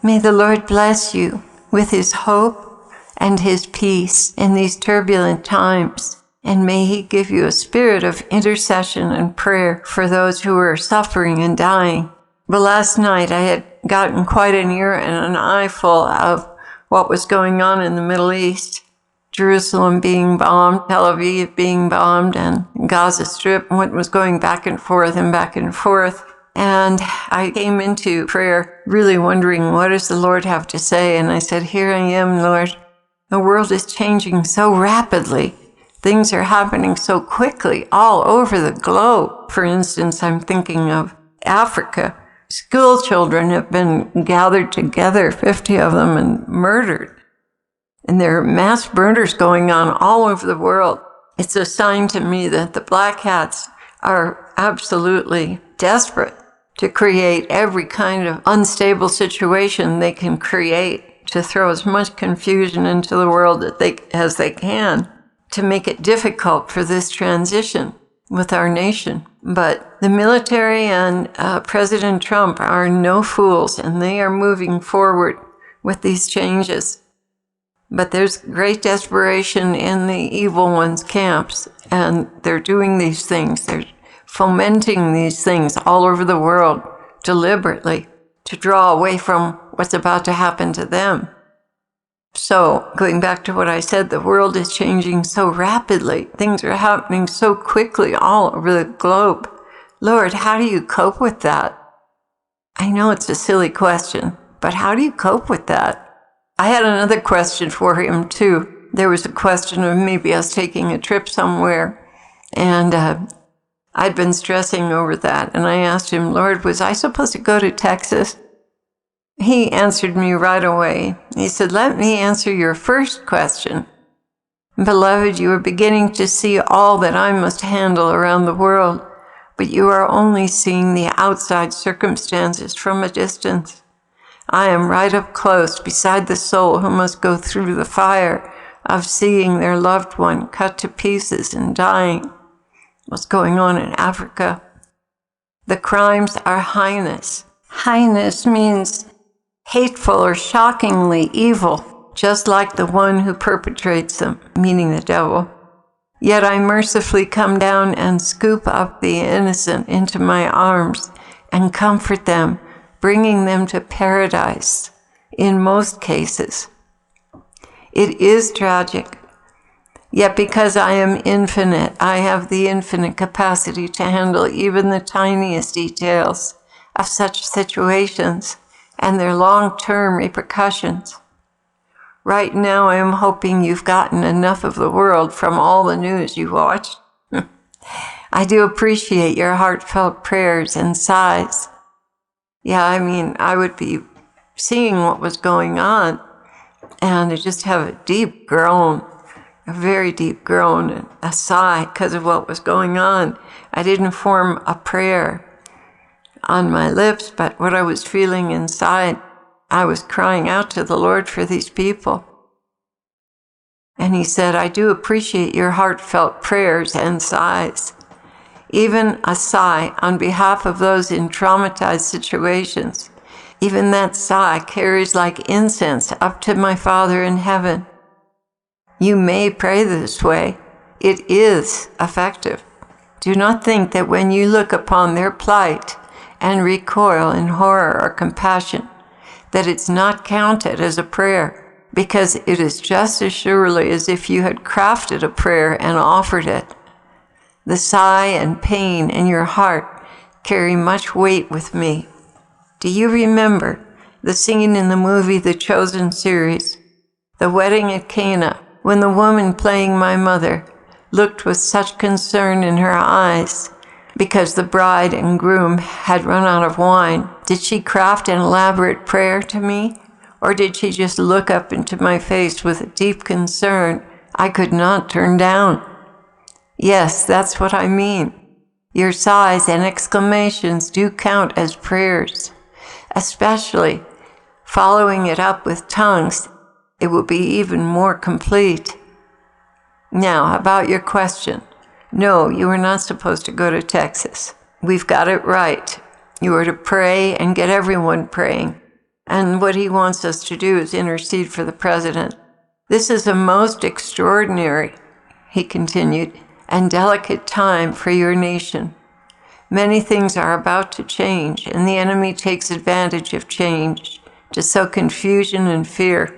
May the Lord bless you with his hope and his peace in these turbulent times. And may he give you a spirit of intercession and prayer for those who are suffering and dying. But last night I had gotten quite an ear and an eyeful of what was going on in the Middle East. Jerusalem being bombed, Tel Aviv being bombed, and Gaza Strip, what was going back and forth and back and forth. And I came into prayer really wondering, what does the Lord have to say? And I said, here I am, Lord. The world is changing so rapidly. Things are happening so quickly all over the globe. For instance, I'm thinking of Africa. School children have been gathered together, 50 of them, and murdered. And there are mass murders going on all over the world. It's a sign to me that the black hats are absolutely desperate to create every kind of unstable situation they can create, to throw as much confusion into the world as they can, to make it difficult for this transition with our nation. But the military and President Trump are no fools, and they are moving forward with these changes. But there's great desperation in the evil ones' camps, and they're doing these things. They're fomenting these things all over the world deliberately to draw away from what's about to happen to them. So, going back to what I said, the world is changing so rapidly. Things are happening so quickly all over the globe. Lord, how do you cope with that? I know it's a silly question, but how do you cope with that? I had another question for him, too. There was a question of maybe us taking a trip somewhere, and I'd been stressing over that, and I asked him, Lord, was I supposed to go to Texas? He answered me right away. He said, let me answer your first question. Beloved, you are beginning to see all that I must handle around the world, but you are only seeing the outside circumstances from a distance. I am right up close beside the soul who must go through the fire of seeing their loved one cut to pieces and dying. What's going on in Africa? The crimes are heinous. Heinous means hateful or shockingly evil, just like the one who perpetrates them, meaning the devil. Yet I mercifully come down and scoop up the innocent into my arms and comfort them, bringing them to paradise in most cases. It is tragic, yet because I am infinite, I have the infinite capacity to handle even the tiniest details of such situations and their long-term repercussions. Right now, I am hoping you've gotten enough of the world from all the news you watched. I do appreciate your heartfelt prayers and sighs. Yeah, I mean, I would be seeing what was going on, and I just have a deep groan, a very deep groan, and a sigh because of what was going on. I didn't form a prayer on my lips, but what I was feeling inside, I was crying out to the Lord for these people. And he said, I do appreciate your heartfelt prayers and sighs. Even a sigh on behalf of those in traumatized situations, even that sigh carries like incense up to my Father in heaven. You may pray this way. It is effective. Do not think that when you look upon their plight and recoil in horror or compassion, that it's not counted as a prayer, because it is just as surely as if you had crafted a prayer and offered it. The sigh and pain in your heart carry much weight with me. Do you remember the scene in the movie The Chosen series, the wedding at Cana, when the woman playing my mother looked with such concern in her eyes because the bride and groom had run out of wine? Did she craft an elaborate prayer to me, or did she just look up into my face with a deep concern I could not turn down? Yes, that's what I mean. Your sighs and exclamations do count as prayers, especially following it up with tongues. It will be even more complete. Now, about your question. No, you are not supposed to go to Texas. We've got it right. You are to pray and get everyone praying. And what he wants us to do is intercede for the president. This is a most extraordinary, he continued, and delicate time for your nation. Many things are about to change, and the enemy takes advantage of change to sow confusion and fear.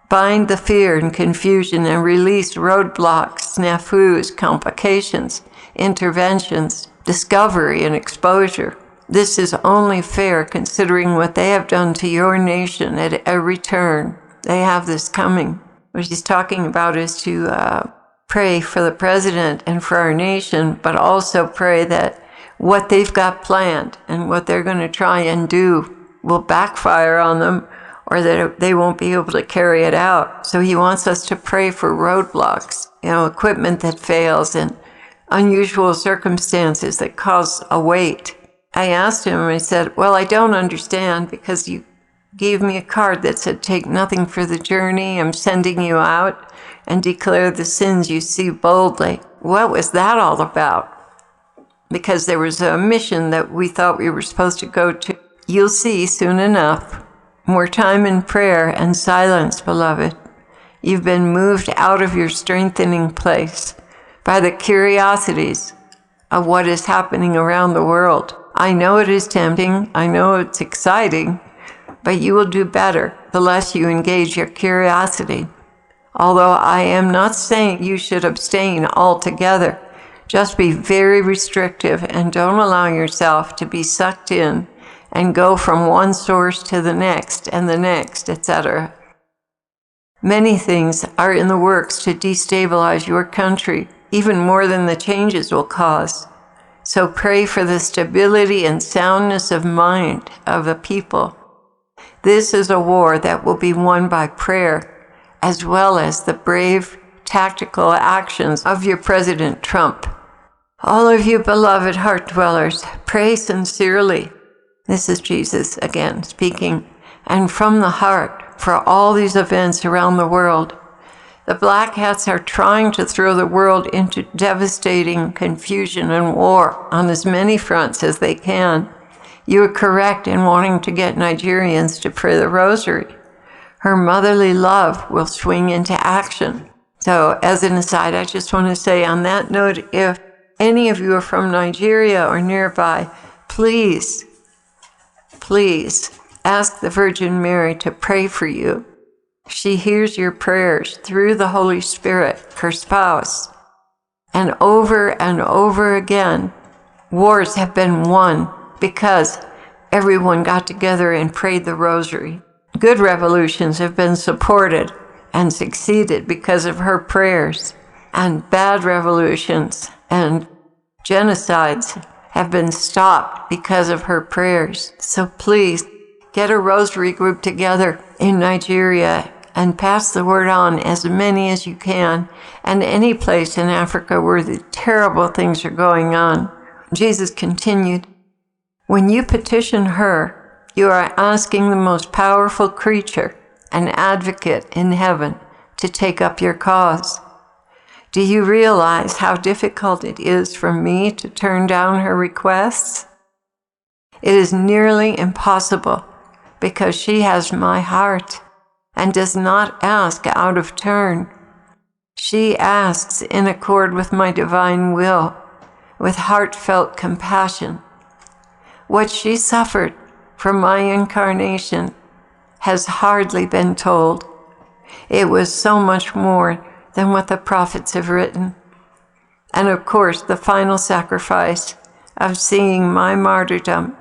Bind the fear and confusion and release roadblocks, snafus, complications, interventions, discovery, and exposure. This is only fair considering what they have done to your nation at every turn. They have this coming. What he's talking about is to pray for the president and for our nation, but also pray that what they've got planned and what they're going to try and do will backfire on them, or that they won't be able to carry it out. So he wants us to pray for roadblocks, equipment that fails and unusual circumstances that cause a wait. I asked him, and I said, well, I don't understand because you gave me a card that said, take nothing for the journey. I'm sending you out and declare the sins you see boldly. What was that all about? Because there was a mission that we thought we were supposed to go to. You'll see soon enough. More time in prayer and silence, beloved. You've been moved out of your strengthening place by the curiosities of what is happening around the world. I know it is tempting. I know it's exciting, but you will do better the less you engage your curiosity. Although I am not saying you should abstain altogether, just be very restrictive and don't allow yourself to be sucked in and go from one source to the next and the next, etc. Many things are in the works to destabilize your country, even more than the changes will cause. So pray for the stability and soundness of mind of the people. This is a war that will be won by prayer, as well as the brave tactical actions of your President Trump. All of you beloved heart dwellers, pray sincerely. This is Jesus again speaking, and from the heart for all these events around the world. The black hats are trying to throw the world into devastating confusion and war on as many fronts as they can. You are correct in wanting to get Nigerians to pray the rosary. Her motherly love will swing into action. So as an aside, I just want to say on that note, if any of you are from Nigeria or nearby, please ask the Virgin Mary to pray for you. She hears your prayers through the Holy Spirit, her spouse. And over again, wars have been won because everyone got together and prayed the rosary. Good revolutions have been supported and succeeded because of her prayers. And bad revolutions and genocides have been stopped because of her prayers. So please, get a rosary group together in Nigeria and pass the word on as many as you can, and any place in Africa where the terrible things are going on. Jesus continued, when you petition her, you are asking the most powerful creature, an advocate in heaven, to take up your cause. Do you realize how difficult it is for me to turn down her requests? It is nearly impossible because she has my heart and does not ask out of turn. She asks in accord with my divine will, with heartfelt compassion. What she suffered from my incarnation has hardly been told. It was so much more than what the prophets have written. And of course, the final sacrifice of seeing my martyrdom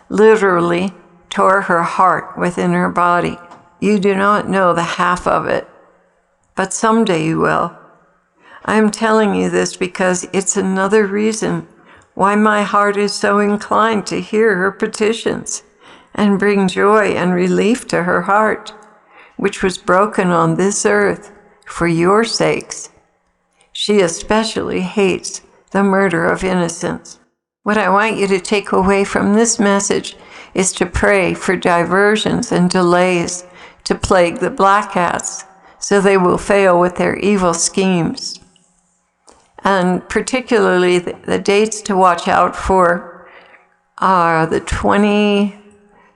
literally tore her heart within her body. You do not know the half of it, but someday you will. I'm telling you this because it's another reason why my heart is so inclined to hear her petitions and bring joy and relief to her heart, which was broken on this earth for your sakes. She especially hates the murder of innocents. What I want you to take away from this message is to pray for diversions and delays to plague the black hats so they will fail with their evil schemes. And particularly the dates to watch out for are the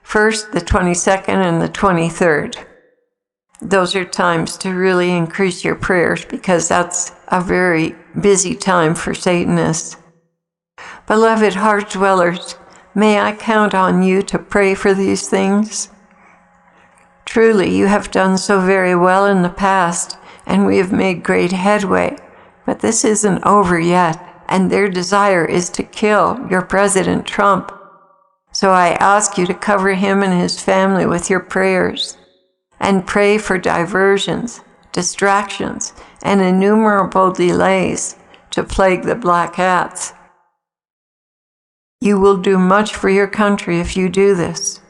First, the 22nd and the 23rd. Those are times to really increase your prayers because that's a very busy time for Satanists. Beloved heart dwellers, may I count on you to pray for these things? Truly, you have done so very well in the past, and we have made great headway. But this isn't over yet, and their desire is to kill your President Trump. So I ask you to cover him and his family with your prayers, and pray for diversions, distractions, and innumerable delays to plague the black hats. You will do much for your country if you do this.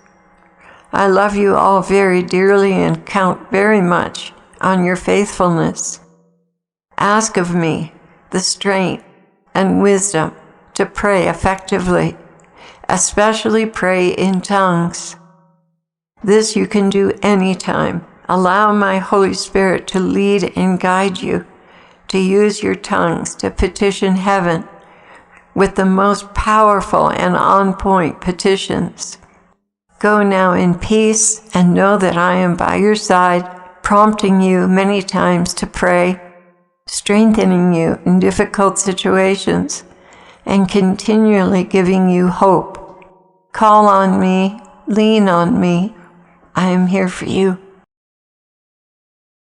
I love you all very dearly and count very much on your faithfulness. Ask of me the strength and wisdom to pray effectively, especially pray in tongues. This you can do anytime. Allow my Holy Spirit to lead and guide you to use your tongues to petition heaven with the most powerful and on-point petitions. Go now in peace and know that I am by your side, prompting you many times to pray, strengthening you in difficult situations, and continually giving you hope. Call on me, lean on me. I am here for you.